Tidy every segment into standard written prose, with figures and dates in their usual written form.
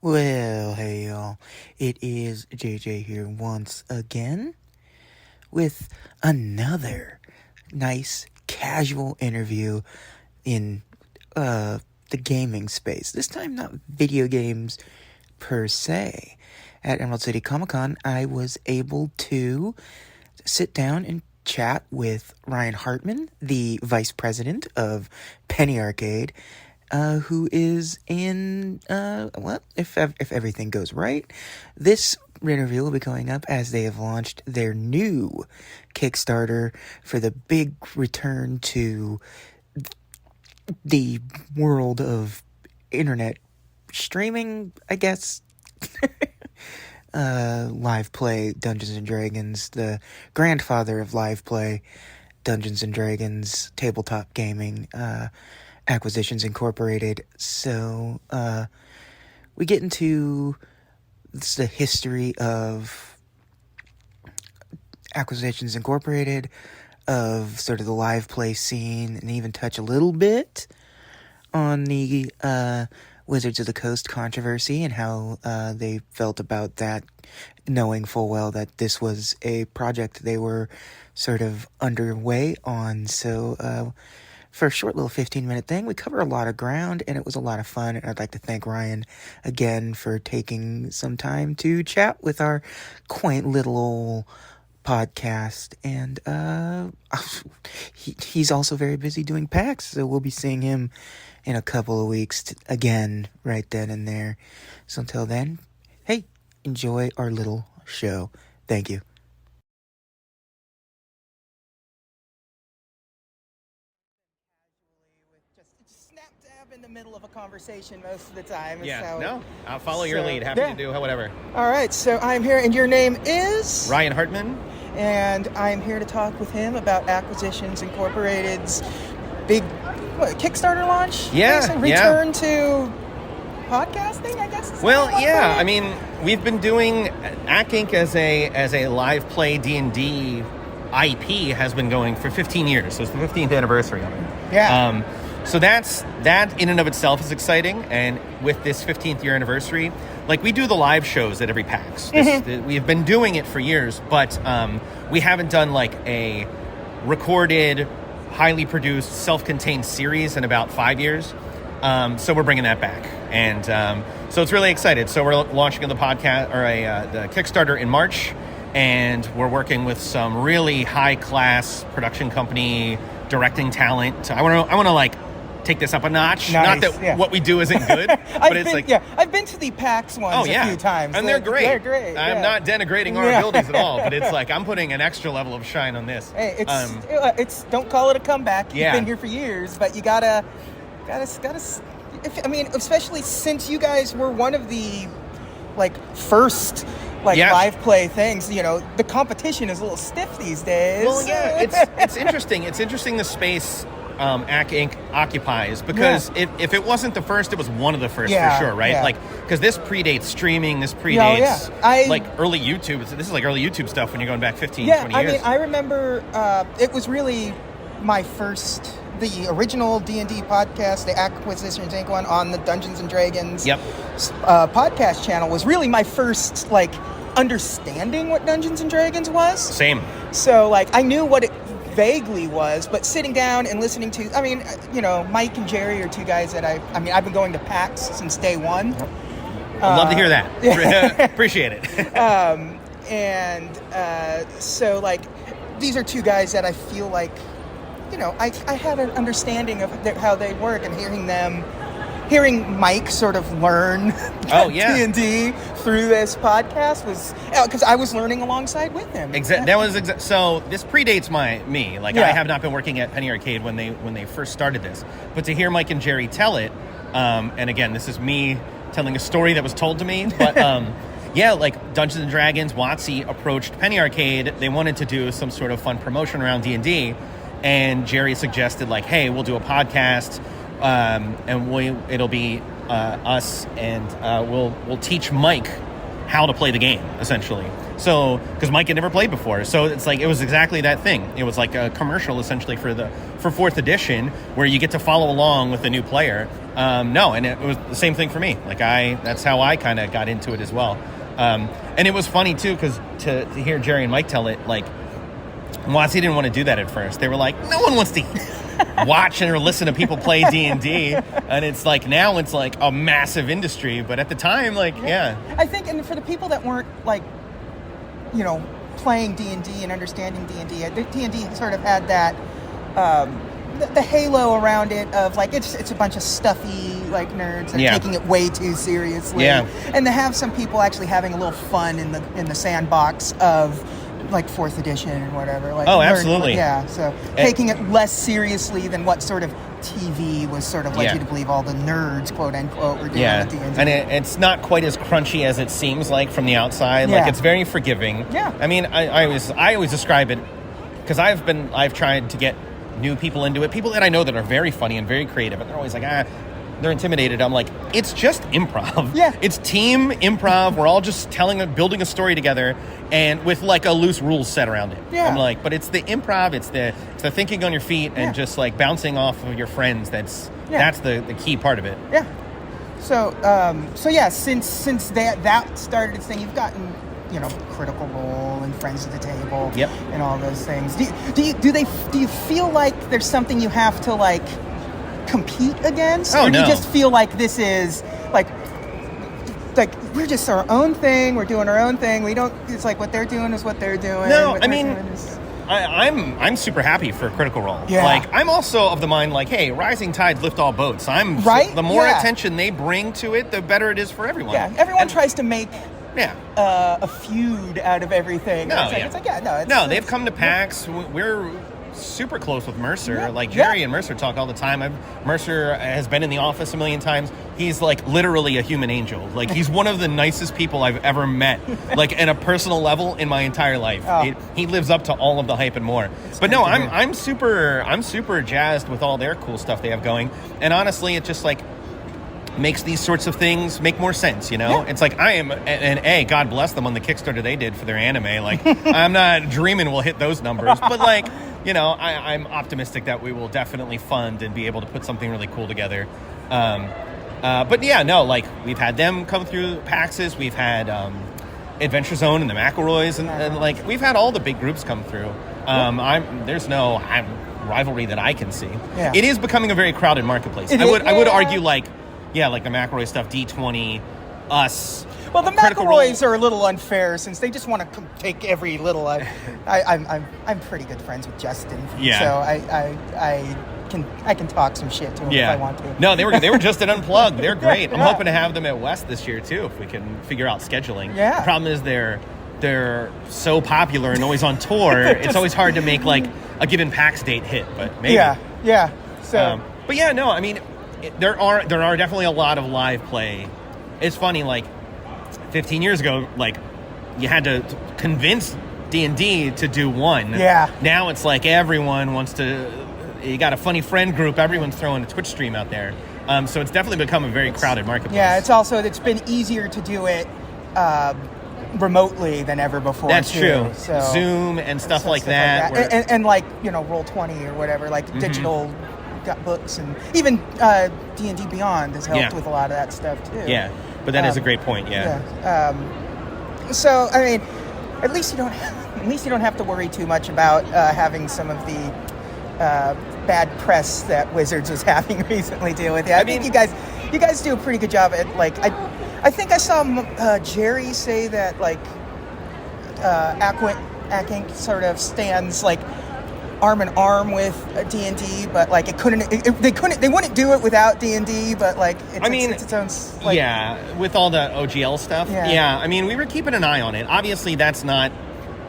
Well, hey y'all, it is JJ here once again with another nice casual interview in the gaming space. This time not video games per se. At Emerald City Comic Con, I was able to sit down and chat with Ryan Hartman, the vice president of Penny Arcade, who is in, if everything goes right, this interview will be going up as they have launched their new Kickstarter for the big return to the world of internet streaming, I guess. Live play Dungeons and Dragons, the grandfather of live play Dungeons and Dragons, tabletop gaming, Acquisitions Incorporated. So we get into the history of Acquisitions Incorporated, of sort of the live play scene, and even touch a little bit on the Wizards of the Coast controversy and how they felt about that, knowing full well that this was a project they were sort of underway on. So for a short little 15-minute thing, we cover a lot of ground, and it was a lot of fun. And I'd like to thank Ryan again for taking some time to chat with our quaint little old podcast. And he's also very busy doing PAX, so we'll be seeing him in a couple of weeks again, right then and there. So until then, hey, enjoy our little show. Thank you. Just snap dab in the middle of a conversation most of the time. I'll follow your lead. Happy to do whatever. All right, so I'm here, and your name is? Ryan Hartman. And I'm here to talk with him about Acquisitions Incorporated's big Kickstarter launch? Return to podcasting, I guess? I mean, we've been doing AcqInc as a live play D&D IP has been going for 15 years. So it's the 15th anniversary of it. Yeah. So that in and of itself is exciting. And with this 15th year anniversary, like, we do the live shows at every PAX. We've been doing it for years, but we haven't done like a recorded, highly produced, self-contained series in about 5 years. So we're bringing that back. And so it's really excited. So we're launching the podcast, or the Kickstarter in March. And we're working with some really high-class production company, directing talent. I want to like take this up a notch. Nice. Not that what we do isn't good, but I've been to the PAX ones a few times, and they're great. They're great. I'm not denigrating our abilities at all, but it's like I'm putting an extra level of shine on this. Hey, it's don't call it a comeback. You've been here for years, but you gotta. Especially since you guys were one of the first live play things. The competition is a little stiff these days. Well, it's interesting. It's interesting the space AcqInc occupies, because if it wasn't the first, it was one of the first for sure, right? Yeah. Because this predates streaming, this predates early YouTube. This is like early YouTube stuff when you're going back 15, 20 years. I mean, I remember it was really my first, the original D&D podcast, the Acquisitions Inc. one on the Dungeons and Dragons podcast channel was really my first understanding what Dungeons and Dragons was. Same. So I knew what it vaguely was, but sitting down and listening to, Mike and Jerry are two guys that I've been going to PAX since day one. I'd love to hear that. Appreciate it. So these are two guys that I feel like, I had an understanding of how they work, and hearing Mike sort of learn D&D through this podcast was, because I was learning alongside with him. So this predates me. I have not been working at Penny Arcade when they first started this, but to hear Mike and Jerry tell it, and again, this is me telling a story that was told to me, but Dungeons and Dragons, WotC approached Penny Arcade. They wanted to do some sort of fun promotion around D&D, and Jerry suggested hey, we'll do a podcast. And it'll be us, and we'll teach Mike how to play the game, essentially. So, because Mike had never played before, so it's like it was exactly that thing. It was like a commercial, essentially, for 4th edition, where you get to follow along with a new player. No, and it was the same thing for me. Like that's how I kind of got into it as well. And it was funny too, because to hear Jerry and Mike tell it, like, Watsy didn't want to do that at first. They were like, no one wants to watch or listen to people play D&D, and it's like now it's like a massive industry, but at the time, like, yeah. I think, and for the people that weren't like, you know, playing D&D and understanding D&D, I think D&D sort of had that the halo around it of like it's a bunch of stuffy like nerds and taking it way too seriously, and to have some people actually having a little fun in the sandbox of like 4th edition and whatever. Like, absolutely. So taking it less seriously than what sort of TV was sort of led you to believe all the nerds, quote unquote, were doing with D&D. And it's not quite as crunchy as it seems like from the outside. Like, it's very forgiving. I mean, I always describe it, because I've tried to get new people into it, people that I know that are very funny and very creative, and they're always like, they're intimidated. I'm like, it's just improv. It's team improv. We're all just building a story together, and with like a loose rules set around it. I'm like, but it's the improv, it's the thinking on your feet and just like bouncing off of your friends. That's the key part of it. So since that started its thing, you've gotten, you know, Critical Role and Friends at the Table, and all those things. Do you feel like there's something you have to like compete against, or do you just feel like this is like we're just our own thing, we're doing our own thing, we don't, it's like what they're doing is what they're doing? No, I mean, I'm super happy for Critical Role. Like, I'm also of the mind, like, hey, rising tides lift all boats. The more attention they bring to it, the better it is for everyone. Everyone tries to make a feud out of everything. They've come to PAX. We're super close with Mercer. Like, Jerry and Mercer talk all the time. Mercer has been in the office a million times. He's like literally a human angel. Like, he's one of the nicest people I've ever met, like, in a personal level in my entire life. He lives up to all of the hype and more. But no, I'm super jazzed with all their cool stuff they have going. And honestly, it just like makes these sorts of things make more sense, you know? It's like, I am, and God bless them on the Kickstarter they did for their anime. Like, I'm not dreaming we'll hit those numbers, but like, you know, I'm optimistic that we will definitely fund and be able to put something really cool together. But yeah, no, like, we've had them come through PAXs, we've had Adventure Zone and the McElroys, and like, we've had all the big groups come through. There's no rivalry that I can see. It is becoming a very crowded marketplace. I would argue, like the McElroy stuff, D20, us. Well, the McElroys are a little unfair since they just want to take every little. I'm pretty good friends with Justin, so I can talk some shit to him if I want to. No, they were just at Unplugged. They're great. I'm hoping to have them at West this year too, if we can figure out scheduling. The problem is they're so popular and always on tour. It's always hard to make like a given PAX date hit, but maybe. So, but yeah, no, I mean, there are definitely a lot of live play. It's funny, like 15 years ago, like, you had to convince D&D to do one. Now it's like everyone wants to. You got a funny friend group. Everyone's throwing a Twitch stream out there. So it's definitely become a very crowded marketplace. It's been easier to do it remotely than ever before. That's too. true. So, Zoom and stuff like that. And like, you know, Roll20 or whatever, like digital got books, and even D&D Beyond has helped with a lot of that stuff too. But that is a great point. So I mean, at least you don't have to worry too much about having some of the bad press that Wizards was having recently deal with. I think you guys do a pretty good job at, like, I think I saw Jerry say that, like, AcqInc sort of stands like arm in arm with D&D, but like they wouldn't do it without D&D, but like it's its own, like, with all the OGL stuff. I mean, we were keeping an eye on it. Obviously, that's not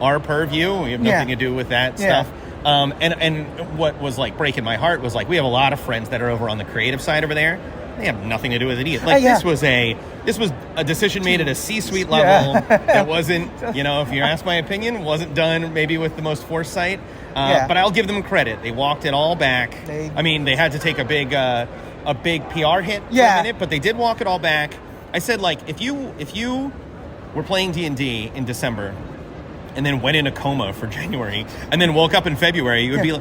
our purview. We have nothing to do with that stuff. And what was like breaking my heart was, like, we have a lot of friends that are over on the creative side over there. They have nothing to do with it either. Like, this was a decision made at a C-suite level that wasn't, you know, if you ask my opinion, wasn't done maybe with the most foresight. But I'll give them credit. They walked it all back. They had to take a big PR hit for a minute, but they did walk it all back. I said, like, if you were playing D&D in December and then went in a coma for January and then woke up in February, you would be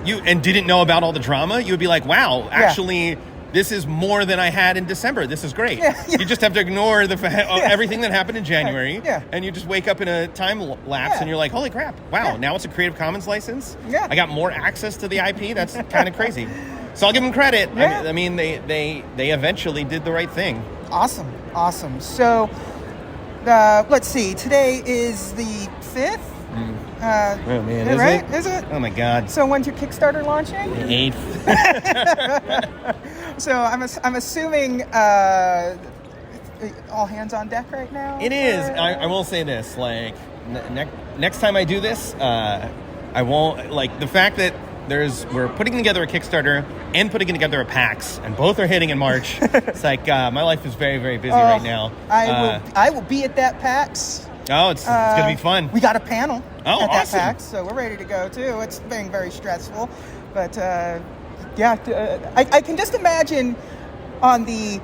you and didn't know about all the drama, you would be like, wow, actually this is more than I had in December. This is great. You just have to ignore everything that happened in January, and you just wake up in a time lapse, and you're like, holy crap, wow, now it's a Creative Commons license? I got more access to the IP? That's kind of crazy. So I'll give them credit. I mean, they eventually did the right thing. Awesome. So, let's see. Today is the 5th? Oh man, is right? it? Is it? Oh my God! So when's your Kickstarter launching? The 8th. So I'm assuming all hands on deck right now. It is. I will say this: like next time I do this, I won't like the fact that we're putting together a Kickstarter and putting together a PAX, and both are hitting in March. It's like my life is very, very busy right now. I will be at that PAX. Oh, it's going to be fun. We got a panel at awesome. that PAX, so we're ready to go too. It's been very stressful, but I can just imagine on the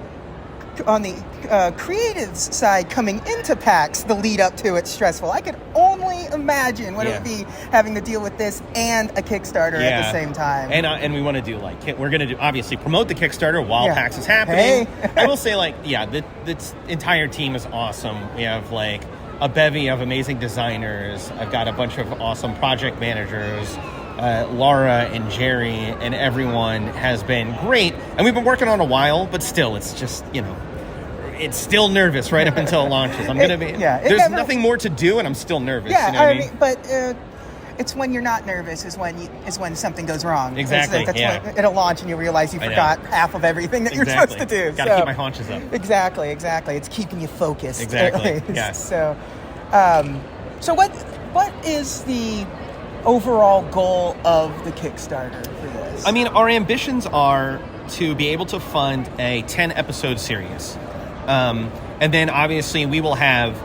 creative side coming into PAX, the lead up to it's stressful. I could only imagine what it would be having to deal with this and a Kickstarter at the same time. And we want to do we're going to do obviously promote the Kickstarter while PAX is happening. I will say the entire team is awesome. We have a bevy of amazing designers. I've got a bunch of awesome project managers. Laura and Jerry and everyone has been great. And we've been working on a while, but still, it's just, it's still nervous right up until it launches. I'm going to be... there's nothing more to do, and I'm still nervous. Yeah, you know what I mean? But it's when you're not nervous is when something goes wrong. Exactly, That's when it'll launch and you realize you forgot half of everything that you're supposed to do. Got to keep my haunches up. Exactly. It's keeping you focused. Exactly, yeah. So what is the overall goal of the Kickstarter for this? I mean, our ambitions are to be able to fund a 10-episode series. And then, obviously, we will have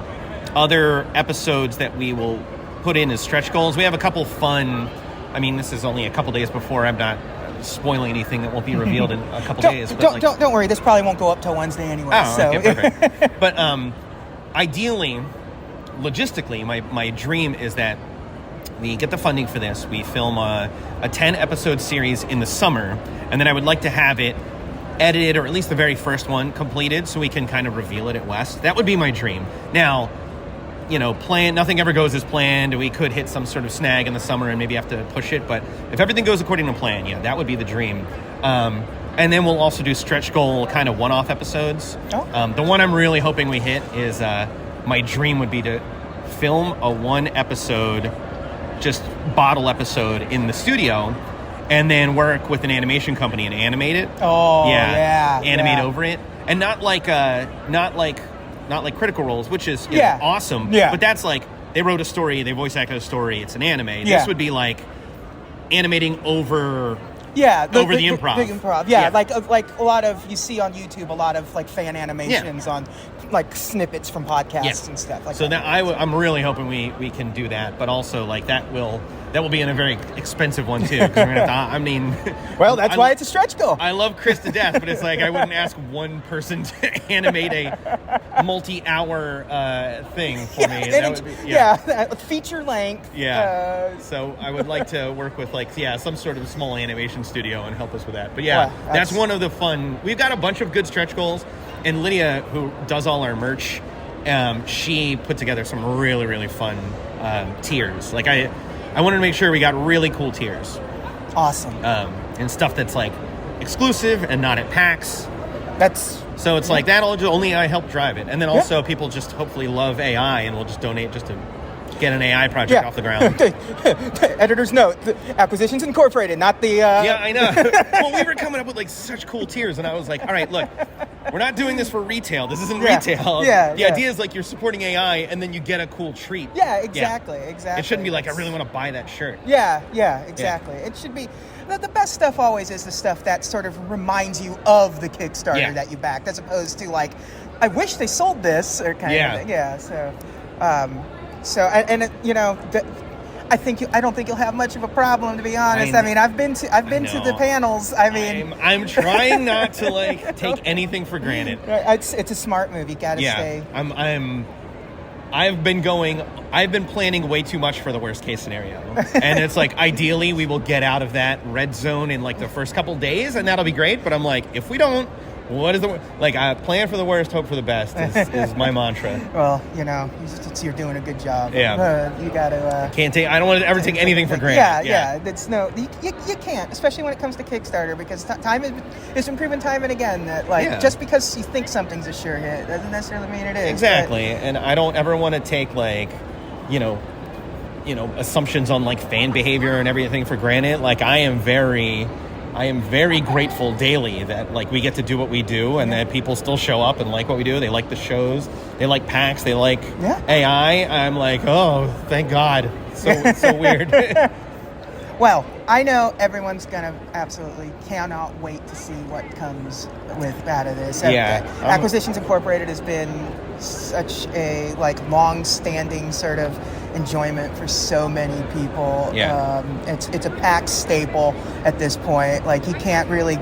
other episodes that we will put in as stretch goals. We have a couple fun... I mean, this is only a couple days before. I'm not spoiling anything that won't be revealed in a couple days. But don't worry. This probably won't go up till Wednesday anyway. Oh, okay, perfect. But ideally, logistically, my dream is that we get the funding for this. We film a 10-episode series in the summer, and then I would like to have it edited, or at least the very first one completed, so we can kind of reveal it at West. That would be my dream. Now, nothing ever goes as planned. We could hit some sort of snag in the summer and maybe have to push it, but if everything goes according to plan, that would be the dream. And then we'll also do stretch goal kind of one-off episodes. The one I'm really hoping we hit is my dream would be to film a one-episode, just bottle episode in the studio, and then work with an animation company and animate it. Animate over it, and not like Critical Roles, which is awesome. But that's they wrote a story, they voice acted a story. It's an anime. This would be animating over. Over the improv. The improv. Like a lot of, you see on YouTube, a lot of fan animations on snippets from podcasts and stuff like that. So I'm really hoping we can do that, but also that will be in a very expensive one too. 'Cause we're gonna have to, well, that's why it's a stretch goal. I love Chris to death, but it's I wouldn't ask one person to animate a multi-hour thing for me. Feature length. So I would like to work with some sort of small animation studio and help us with that. But that's one of the fun. We've got a bunch of good stretch goals, and Lydia, who does all our merch, she put together some really, really fun tiers. I wanted to make sure we got really cool tiers. Awesome. And stuff that's exclusive and not at PAX. So it's that'll only I help drive it. And then also people just hopefully love AI and will just donate just to get an AI project off the ground. Editor's note, Acquisitions Incorporated, not the... Yeah, I know. Well, we were coming up with such cool tiers, and I was all right, look, we're not doing this for retail. This isn't retail. The idea is you're supporting AI, and then you get a cool treat. Yeah, exactly. It shouldn't be I really want to buy that shirt. Yeah, exactly. It should be... The best stuff always is the stuff that sort of reminds you of the Kickstarter that you backed, as opposed to I wish they sold this, or kind of thing. Yeah, so... I don't think you'll have much of a problem, to be honest. I've been to the panels. I'm trying not to take anything for granted. It's a smart move. You got to stay. I've been planning way too much for the worst case scenario. And it's like, ideally, we will get out of that red zone in like the first couple days, and that'll be great. But I'm like, if we don't, what is plan for the worst, hope for the best is my mantra. Well, you're doing a good job. Yeah. You got to... I don't want to ever take anything for granted. Yeah. You can't, especially when it comes to Kickstarter, because it's been proven time and again that just because you think something's a sure hit doesn't necessarily mean it is. Exactly. And I don't ever want to take assumptions on like fan behavior and everything for granted. Like I am very grateful daily that like we get to do what we do, and that people still show up and like what we do. They like the shows, they like PAX, they like AI. I'm like, oh, thank God. It's so weird. Well, I know everyone's gonna absolutely cannot wait to see what comes out of this. Acquisitions Incorporated has been such a long-standing sort of enjoyment for so many people. It's a PAX staple at this point. Like you can't really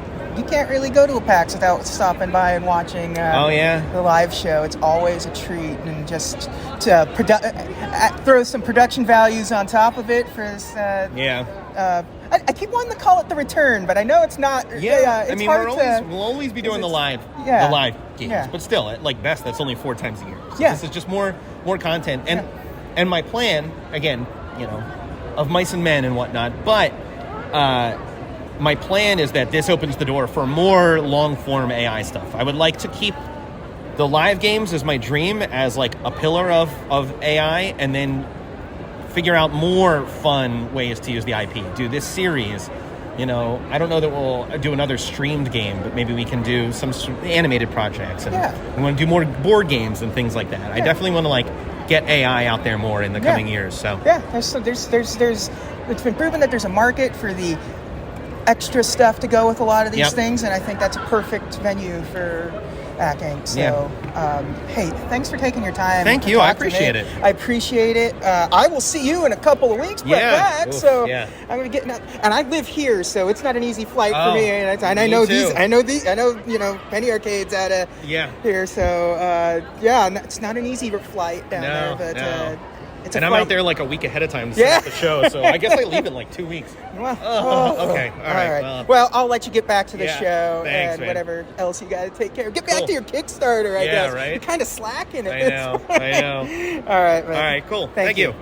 go to a PAX without stopping by and watching the live show. It's always a treat, and just to throw some production values on top of it for this. I keep wanting to call it the return, but I know it's not. It's we'll always be doing the live games, but still, at best, that's only 4 times a year. So this is just more content, and my plan, again, of mice and men and whatnot, but my plan is that this opens the door for more long-form AI stuff. I would like to keep the live games as my dream, as like a pillar of AI, and then figure out more fun ways to use the IP. Do this series. I don't know that we'll do another streamed game, but maybe we can do some animated projects. And we want to do more board games and things like that. I definitely want to get AI out there more in the coming years. So there's it's been proven that there's a market for the extra stuff to go with a lot of these things, and I think that's a perfect venue for AcqInc. So, hey, thanks for taking your time. Thank you. I appreciate it. I appreciate it. I will see you in a couple of weeks. I'm gonna be getting up, and I live here, so it's not an easy flight for me. And I know these. I know Penny Arcade's out of here, so it's not an easy flight down there, but. I'm out there like a week ahead of time to set up the show, so I guess I leave in like 2 weeks. Okay. All right. Well, I'll let you get back to the show. Thanks, and whatever else you got to take care of. Get back to your Kickstarter, I guess. Right? You're kind of slacking at this point. I know. All right, man. All right, cool. Thank you.